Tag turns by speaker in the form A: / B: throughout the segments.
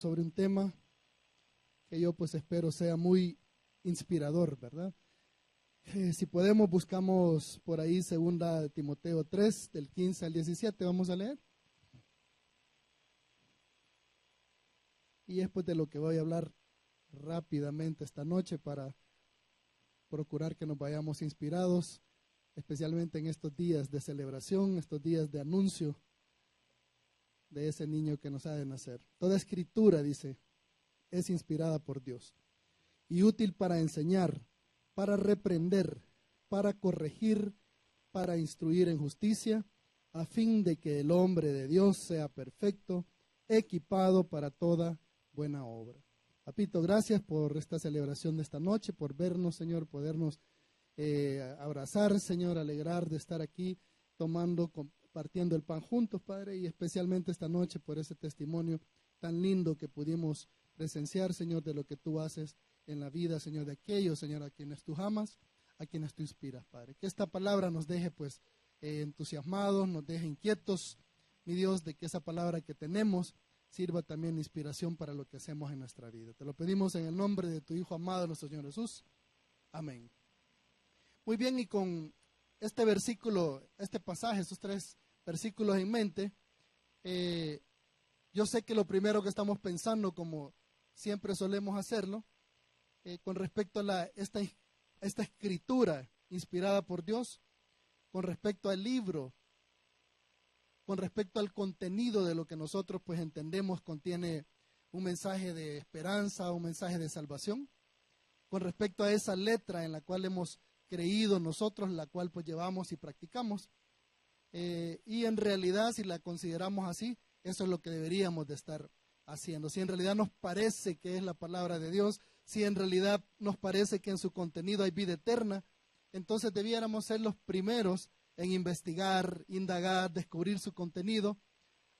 A: sobre un tema que yo pues espero sea muy inspirador, ¿verdad? Si podemos, buscamos por ahí 2 Timoteo 3, del 15 al 17, vamos a leer. Y es pues de lo que voy a hablar rápidamente esta noche para procurar que nos vayamos inspirados, especialmente en estos días de celebración, estos días de anuncio de ese niño que nos ha de nacer. Toda escritura, dice, es inspirada por Dios y útil para enseñar, para reprender, para corregir, para instruir en justicia, a fin de que el hombre de Dios sea perfecto, equipado para toda buena obra. Papito, gracias por esta celebración de esta noche, por vernos, Señor, podernos abrazar, Señor, alegrar de estar aquí compartiendo el pan juntos, Padre, y especialmente esta noche por ese testimonio tan lindo que pudimos presenciar, Señor, de lo que tú haces en la vida, Señor, de aquellos, Señor, a quienes tú amas, a quienes tú inspiras, Padre. Que esta palabra nos deje, pues, entusiasmados, nos deje inquietos, mi Dios, de que esa palabra que tenemos sirva también de inspiración para lo que hacemos en nuestra vida. Te lo pedimos en el nombre de tu Hijo amado, nuestro Señor Jesús. Amén. Muy bien, y con este versículo, este pasaje, estos 3 versículos en mente, yo sé que lo primero que estamos pensando, como siempre solemos hacerlo, con respecto a esta escritura inspirada por Dios, con respecto al libro, con respecto al contenido de lo que nosotros pues entendemos contiene un mensaje de esperanza, un mensaje de salvación, con respecto a esa letra en la cual hemos creído nosotros, la cual pues llevamos y practicamos, y en realidad, si la consideramos así, eso es lo que deberíamos de estar haciendo. Si en realidad nos parece que es la palabra de Dios, si en realidad nos parece que en su contenido hay vida eterna, entonces debiéramos ser los primeros en investigar, indagar, descubrir su contenido,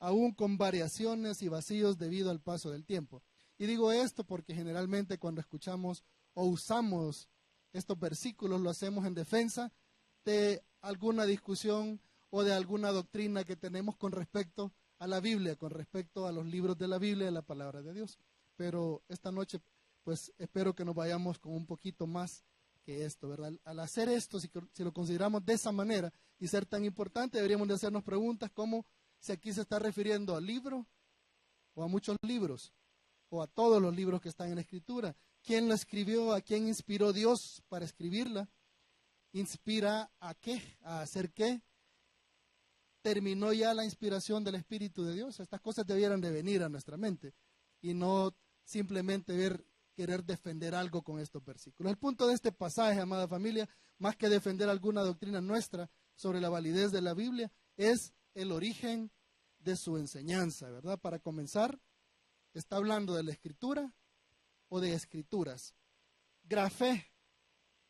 A: aún con variaciones y vacíos debido al paso del tiempo. Y digo esto porque generalmente cuando escuchamos o usamos estos versículos lo hacemos en defensa de alguna discusión o de alguna doctrina que tenemos con respecto a la Biblia, con respecto a los libros de la Biblia y a la palabra de Dios. Pero esta noche, pues espero que nos vayamos con un poquito más que esto, ¿verdad? Al hacer esto, si lo consideramos de esa manera y ser tan importante, deberíamos de hacernos preguntas como si aquí se está refiriendo al libro o a muchos libros o a todos los libros que están en la Escritura. ¿Quién lo escribió? ¿A quién inspiró Dios para escribirla? ¿Inspira a qué? ¿A hacer qué? ¿Terminó ya la inspiración del Espíritu de Dios? Estas cosas debieran de venir a nuestra mente y no simplemente querer defender algo con estos versículos. El punto de este pasaje, amada familia, más que defender alguna doctrina nuestra sobre la validez de la Biblia, es el origen de su enseñanza, ¿verdad? Para comenzar, está hablando de la Escritura o de escrituras. Grafé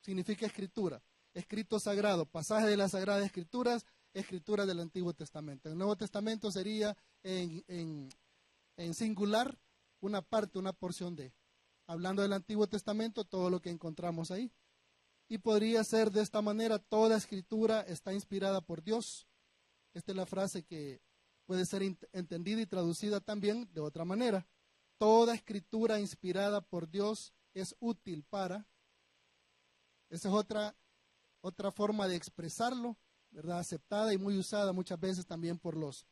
A: significa escritura, escrito sagrado, pasaje de las Sagradas Escrituras, escritura del Antiguo Testamento. En el Nuevo Testamento sería en singular una parte, una porción de. Hablando del Antiguo Testamento, todo lo que encontramos ahí. Y podría ser de esta manera: toda escritura está inspirada por Dios. Esta es la frase que puede ser entendida y traducida también de otra manera. Toda escritura inspirada por Dios es útil para. Esa es otra forma de expresarlo, ¿verdad? Aceptada y muy usada muchas veces también por los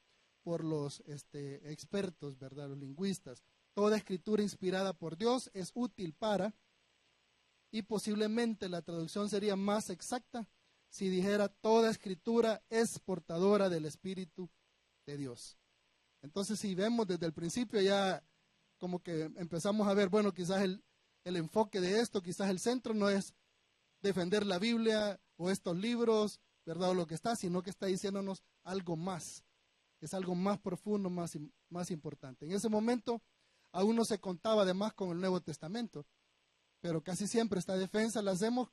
A: expertos, ¿verdad? Los lingüistas. Toda escritura inspirada por Dios es útil para, y posiblemente la traducción sería más exacta si dijera: toda escritura es portadora del Espíritu de Dios. Entonces, si vemos desde el principio, ya como que empezamos a ver, bueno, quizás el enfoque de esto, quizás el centro no es defender la Biblia o estos libros, ¿verdad? O lo que está, sino que está diciéndonos algo más. Es algo más profundo, más importante. En ese momento aún no se contaba además con el Nuevo Testamento, pero casi siempre esta defensa la hacemos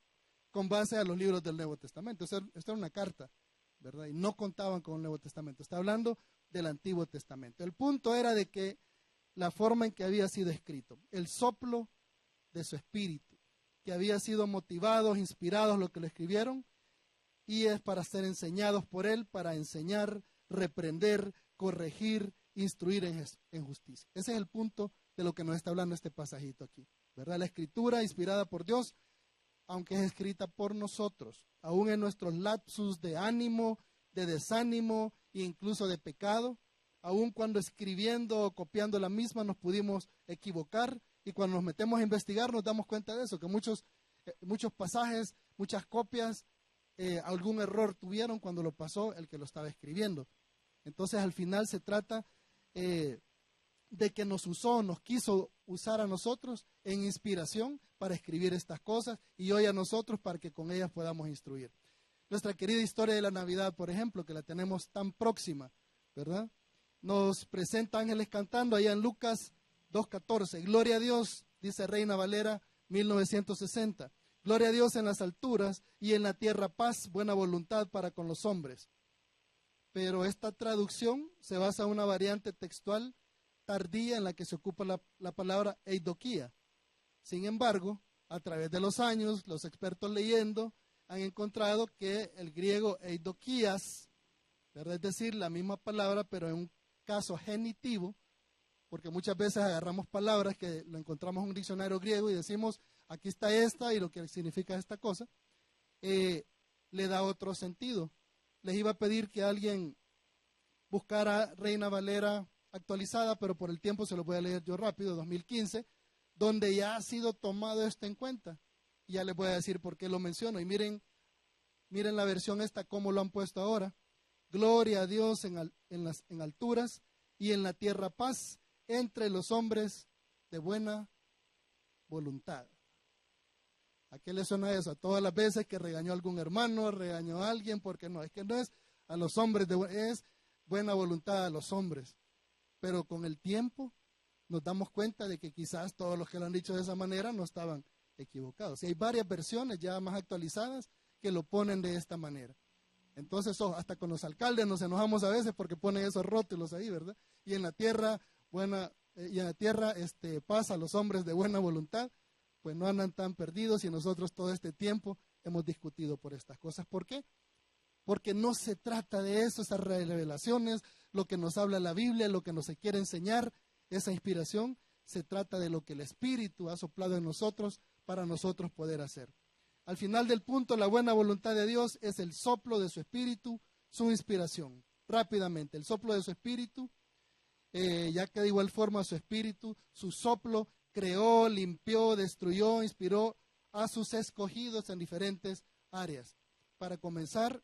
A: con base a los libros del Nuevo Testamento. Esto era una carta, ¿verdad? Y no contaban con el Nuevo Testamento. Está hablando del Antiguo Testamento. El punto era de que la forma en que había sido escrito, el soplo de su espíritu, que había sido motivados, inspirados los que lo escribieron, y es para ser enseñados por él, para enseñar, reprender, corregir, instruir en justicia. Ese es el punto de lo que nos está hablando este pasajito aquí, ¿verdad? La escritura inspirada por Dios, aunque es escrita por nosotros, aún en nuestros lapsus de ánimo, de desánimo e incluso de pecado, aún cuando escribiendo o copiando la misma nos pudimos equivocar, y cuando nos metemos a investigar nos damos cuenta de eso, que muchos pasajes, muchas copias, algún error tuvieron cuando lo pasó el que lo estaba escribiendo. Entonces al final se trata de que nos quiso usar a nosotros en inspiración para escribir estas cosas y hoy a nosotros para que con ellas podamos instruir. Nuestra querida historia de la Navidad, por ejemplo, que la tenemos tan próxima, ¿verdad? Nos presenta ángeles cantando allá en Lucas 2:14. Gloria a Dios, dice Reina Valera 1960. Gloria a Dios en las alturas y en la tierra paz, buena voluntad para con los hombres. Pero esta traducción se basa en una variante textual tardía en la que se ocupa la palabra eidoquía. Sin embargo, a través de los años, los expertos leyendo han encontrado que el griego eidoquías, ¿verdad? Es decir, la misma palabra, pero en un caso genitivo, porque muchas veces agarramos palabras que lo encontramos en un diccionario griego y decimos, aquí está esta y lo que significa esta cosa, le da otro sentido. Les iba a pedir que alguien buscara Reina Valera actualizada, pero por el tiempo se lo voy a leer yo rápido, 2015, donde ya ha sido tomado esto en cuenta. Y ya les voy a decir por qué lo menciono. Y miren la versión esta, cómo lo han puesto ahora. Gloria a Dios en alturas y en la tierra paz entre los hombres de buena voluntad. ¿A qué le suena eso? A todas las veces que regañó a algún hermano, regañó a alguien, porque no, es que no es a los hombres, es buena voluntad a los hombres. Pero con el tiempo nos damos cuenta de que quizás todos los que lo han dicho de esa manera no estaban equivocados. Y hay varias versiones ya más actualizadas que lo ponen de esta manera. Entonces, hasta con los alcaldes nos enojamos a veces porque ponen esos rótulos ahí, ¿verdad? Y en la tierra paz a los hombres de buena voluntad, pues no andan tan perdidos y nosotros todo este tiempo hemos discutido por estas cosas. ¿Por qué? Porque no se trata de eso, esas revelaciones, lo que nos habla la Biblia, lo que nos quiere enseñar, esa inspiración, se trata de lo que el Espíritu ha soplado en nosotros para nosotros poder hacer. Al final del punto, la buena voluntad de Dios es el soplo de su Espíritu, su inspiración. Rápidamente, el soplo de su Espíritu, ya que de igual forma su Espíritu, su soplo, creó, limpió, destruyó, inspiró a sus escogidos en diferentes áreas. Para comenzar,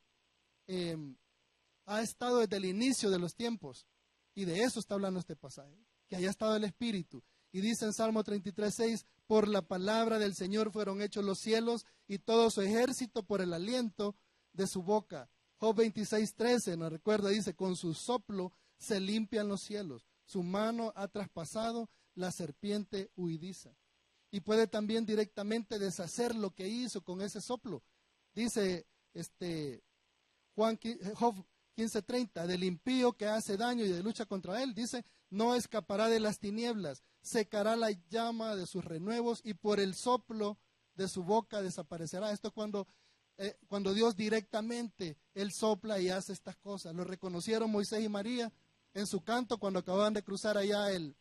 A: ha estado desde el inicio de los tiempos, y de eso está hablando este pasaje, que haya estado el Espíritu. Y dice en Salmo 33:6, por la palabra del Señor fueron hechos los cielos y todo su ejército por el aliento de su boca. Job 26:13 nos recuerda, dice, con su soplo se limpian los cielos, su mano ha traspasado la serpiente huidiza. Y puede también directamente deshacer lo que hizo con ese soplo. Dice Job 15:30, del impío que hace daño y de lucha contra él, dice, no escapará de las tinieblas, secará la llama de sus renuevos y por el soplo de su boca desaparecerá. Esto es cuando Dios directamente, Él sopla y hace estas cosas. Lo reconocieron Moisés y María en su canto cuando acababan de cruzar allá el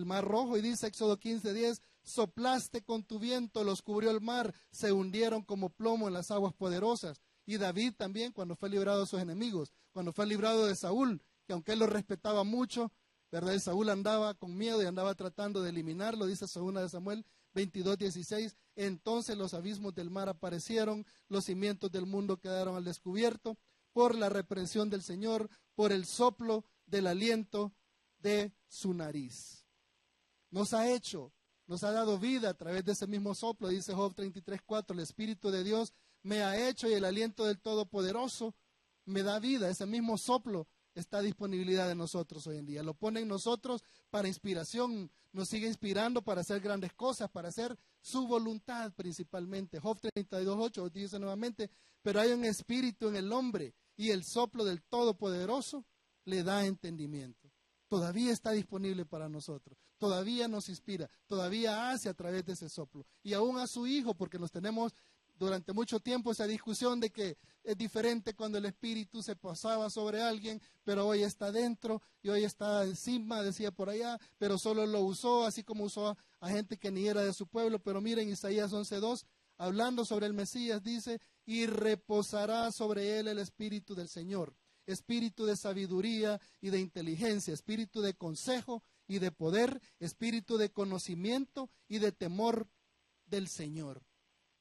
A: mar rojo, y dice Éxodo 15:10, soplaste con tu viento, los cubrió el mar, se hundieron como plomo en las aguas poderosas. Y David también, cuando fue librado de sus enemigos, cuando fue librado de Saúl, que aunque él lo respetaba mucho, ¿verdad? Y Saúl andaba con miedo y andaba tratando de eliminarlo, dice 2 de Samuel 22:16, entonces los abismos del mar aparecieron, los cimientos del mundo quedaron al descubierto, por la reprensión del Señor, por el soplo del aliento de su nariz. Nos ha dado vida a través de ese mismo soplo, dice Job 33:4, el Espíritu de Dios me ha hecho y el aliento del Todopoderoso me da vida. Ese mismo soplo está a disponibilidad de nosotros hoy en día. Lo pone en nosotros para inspiración, nos sigue inspirando para hacer grandes cosas, para hacer su voluntad principalmente. Job 32:8 dice nuevamente, pero hay un espíritu en el hombre y el soplo del Todopoderoso le da entendimiento. Todavía está disponible para nosotros, todavía nos inspira, todavía hace a través de ese soplo. Y aún a su Hijo, porque nos tenemos durante mucho tiempo esa discusión de que es diferente cuando el Espíritu se posaba sobre alguien, pero hoy está dentro y hoy está encima, decía por allá, pero solo lo usó, así como usó a gente que ni era de su pueblo. Pero miren, Isaías 11:2, hablando sobre el Mesías, dice, y reposará sobre él el Espíritu del Señor, espíritu de sabiduría y de inteligencia, espíritu de consejo y de poder, espíritu de conocimiento y de temor del Señor.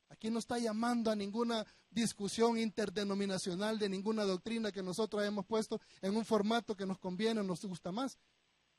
A: Aquí no está llamando a ninguna discusión interdenominacional de ninguna doctrina que nosotros hemos puesto en un formato que nos conviene o nos gusta más.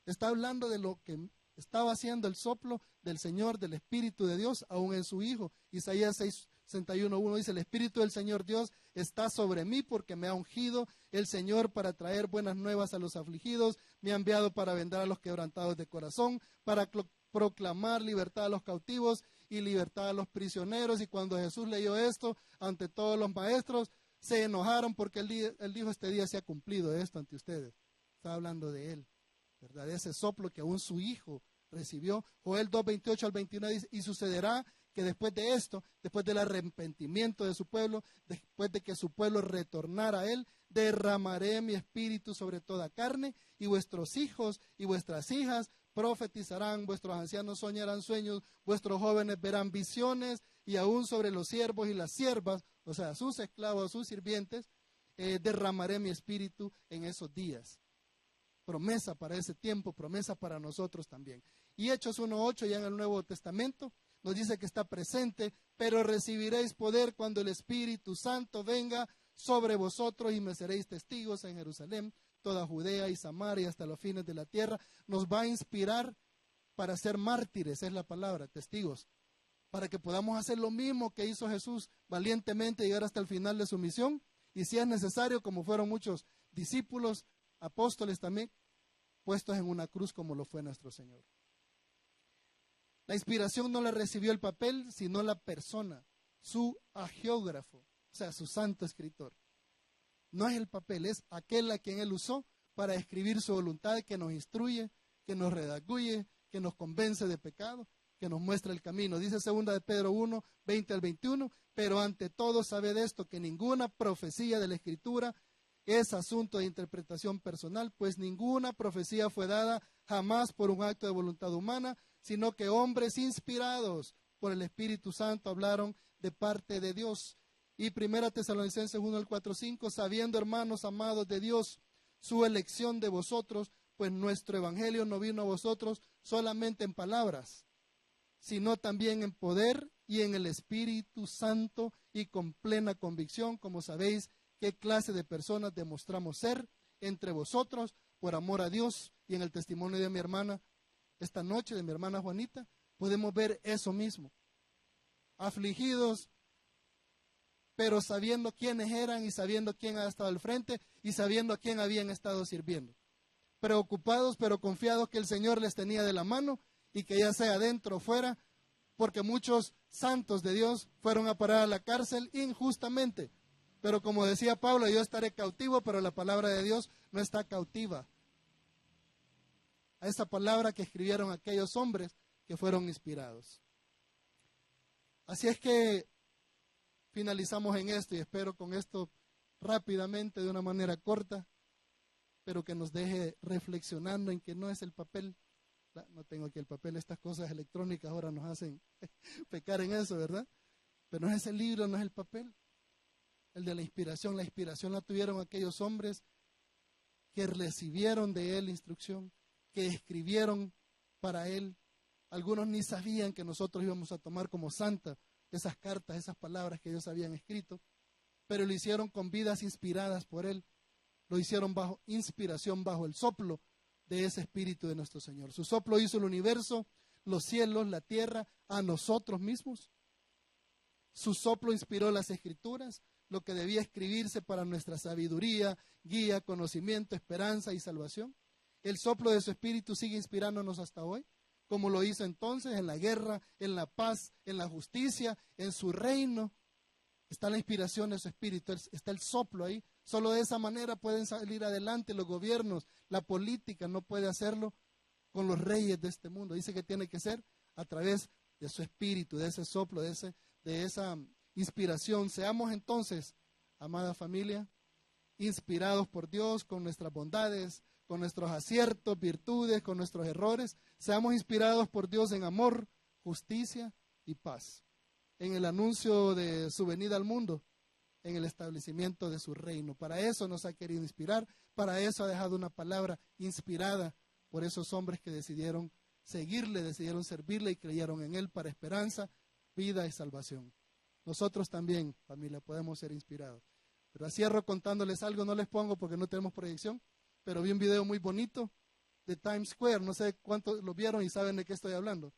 A: Está hablando de lo que estaba haciendo el soplo del Señor, del Espíritu de Dios, aún en su Hijo. Isaías 61:1 dice, el Espíritu del Señor Dios está sobre mí porque me ha ungido el Señor para traer buenas nuevas a los afligidos, me ha enviado para vendar a los quebrantados de corazón, para proclamar libertad a los cautivos y libertad a los prisioneros. Y cuando Jesús leyó esto ante todos los maestros, se enojaron porque él dijo, este día se ha cumplido esto ante ustedes. Está hablando de él, ¿verdad? Ese soplo que aún su Hijo recibió. Joel 2:28-29 dice, y sucederá que después de esto, después del arrepentimiento de su pueblo, después de que su pueblo retornara a él, derramaré mi espíritu sobre toda carne, y vuestros hijos y vuestras hijas profetizarán, vuestros ancianos soñarán sueños, vuestros jóvenes verán visiones, y aún sobre los siervos y las siervas, o sea, sus esclavos, sus sirvientes, derramaré mi espíritu en esos días. Promesa para ese tiempo, promesa para nosotros también. Y Hechos 1:8, ya en el Nuevo Testamento, nos dice que está presente, pero recibiréis poder cuando el Espíritu Santo venga sobre vosotros y me seréis testigos en Jerusalén, toda Judea y Samaria, hasta los fines de la tierra. Nos va a inspirar para ser mártires, es la palabra, testigos, para que podamos hacer lo mismo que hizo Jesús, valientemente llegar hasta el final de su misión, y si es necesario, como fueron muchos discípulos, apóstoles también, puestos en una cruz como lo fue nuestro Señor. La inspiración no la recibió el papel, sino la persona, su agiógrafo, o sea, su santo escritor. No es el papel, es aquel a quien él usó para escribir su voluntad, que nos instruye, que nos redarguye, que nos convence de pecado, que nos muestra el camino. Dice 2 de Pedro 1:20-21, pero ante todo sabed esto, que ninguna profecía de la Escritura es asunto de interpretación personal, pues ninguna profecía fue dada jamás por un acto de voluntad humana, sino que hombres inspirados por el Espíritu Santo hablaron de parte de Dios. Y 1 Tesalonicenses 1:4-5, sabiendo, hermanos amados de Dios, su elección de vosotros, pues nuestro evangelio no vino a vosotros solamente en palabras, sino también en poder y en el Espíritu Santo y con plena convicción, como sabéis qué clase de personas demostramos ser entre vosotros por amor a Dios. Y en el testimonio de mi hermana esta noche, de mi hermana Juanita, podemos ver eso mismo. Afligidos, pero sabiendo quiénes eran y sabiendo quién ha estado al frente y sabiendo a quién habían estado sirviendo. Preocupados, pero confiados que el Señor les tenía de la mano y que ya sea dentro o fuera, porque muchos santos de Dios fueron a parar a la cárcel injustamente. Pero como decía Pablo, yo estaré cautivo, pero la palabra de Dios no está cautiva. A esa palabra que escribieron aquellos hombres que fueron inspirados. Así es que finalizamos en esto y espero con esto rápidamente, de una manera corta, pero que nos deje reflexionando en que no es el papel. No tengo aquí el papel, estas cosas electrónicas ahora nos hacen pecar en eso, ¿verdad? Pero no es el libro, no es el papel. El de la inspiración la tuvieron aquellos hombres que recibieron de él instrucción, que escribieron para él. Algunos ni sabían que nosotros íbamos a tomar como santa esas cartas, esas palabras que ellos habían escrito, pero lo hicieron con vidas inspiradas por él. Lo hicieron bajo inspiración, bajo el soplo de ese Espíritu de nuestro Señor. Su soplo hizo el universo, los cielos, la tierra, a nosotros mismos. Su soplo inspiró las Escrituras, lo que debía escribirse para nuestra sabiduría, guía, conocimiento, esperanza y salvación. El soplo de su Espíritu sigue inspirándonos hasta hoy, como lo hizo entonces en la guerra, en la paz, en la justicia, en su reino. Está la inspiración de su Espíritu, está el soplo ahí. Solo de esa manera pueden salir adelante los gobiernos, la política no puede hacerlo con los reyes de este mundo. Dice que tiene que ser a través de su Espíritu, de ese soplo, de esa inspiración. Seamos entonces, amada familia, inspirados por Dios con nuestras bondades, con nuestros aciertos, virtudes, con nuestros errores. Seamos inspirados por Dios en amor, justicia y paz, en el anuncio de su venida al mundo, en el establecimiento de su reino. Para eso nos ha querido inspirar, para eso ha dejado una palabra inspirada por esos hombres que decidieron seguirle, decidieron servirle y creyeron en él para esperanza, vida y salvación. Nosotros también, familia, podemos ser inspirados. Pero cierro contándoles algo, no les pongo porque no tenemos proyección, pero vi un video muy bonito de Times Square, no sé cuántos lo vieron y saben de qué estoy hablando.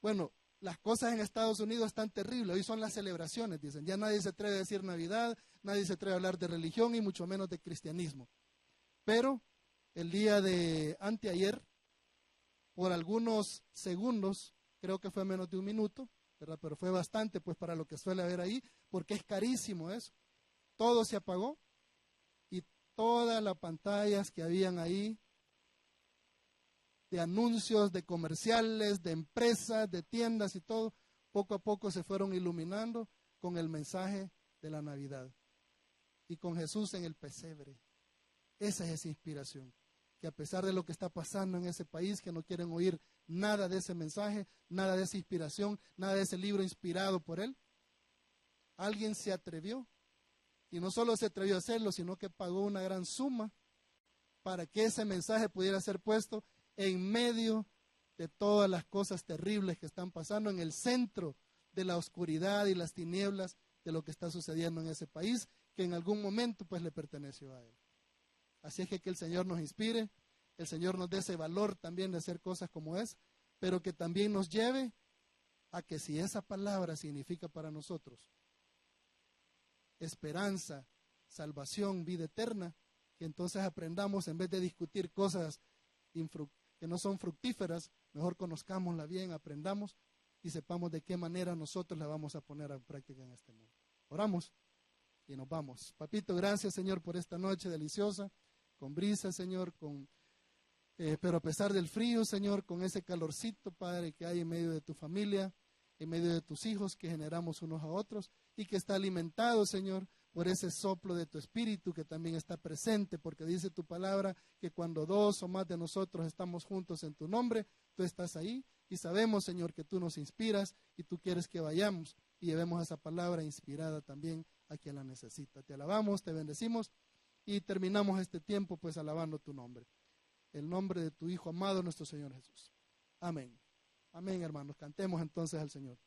A: Bueno, las cosas en Estados Unidos están terribles, hoy son las celebraciones, dicen, ya nadie se atreve a decir Navidad, nadie se atreve a hablar de religión y mucho menos de cristianismo. Pero el día de anteayer, por algunos segundos, creo que fue menos de un minuto, ¿verdad? Pero fue bastante pues para lo que suele haber ahí, porque es carísimo eso. Todo se apagó y todas las pantallas que habían ahí, de anuncios, de comerciales, de empresas, de tiendas y todo, poco a poco se fueron iluminando con el mensaje de la Navidad y con Jesús en el pesebre. Esa es esa inspiración, que a pesar de lo que está pasando en ese país, que no quieren oír nada de ese mensaje, nada de esa inspiración, nada de ese libro inspirado por él, alguien se atrevió, y no solo se atrevió a hacerlo, sino que pagó una gran suma para que ese mensaje pudiera ser puesto en medio de todas las cosas terribles que están pasando, en el centro de la oscuridad y las tinieblas de lo que está sucediendo en ese país, que en algún momento pues le perteneció a él. Así es que el Señor nos inspire, el Señor nos dé ese valor también de hacer cosas como es, pero que también nos lleve a que si esa palabra significa para nosotros esperanza, salvación, vida eterna, que entonces aprendamos, en vez de discutir cosas que no son fructíferas, mejor conozcámosla bien, aprendamos y sepamos de qué manera nosotros la vamos a poner en práctica en este mundo. Oramos y nos vamos. Papito, gracias, Señor, por esta noche deliciosa, con brisa, Señor, pero a pesar del frío, Señor, con ese calorcito, Padre, que hay en medio de tu familia, en medio de tus hijos que generamos unos a otros y que está alimentado, Señor, por ese soplo de tu espíritu que también está presente, porque dice tu palabra que cuando dos o más de nosotros estamos juntos en tu nombre, tú estás ahí y sabemos, Señor, que tú nos inspiras y tú quieres que vayamos y llevemos esa palabra inspirada también a quien la necesita. Te alabamos, te bendecimos y terminamos este tiempo pues alabando tu nombre. El nombre de tu Hijo amado, nuestro Señor Jesús. Amén. Amén, hermanos. Cantemos entonces al Señor.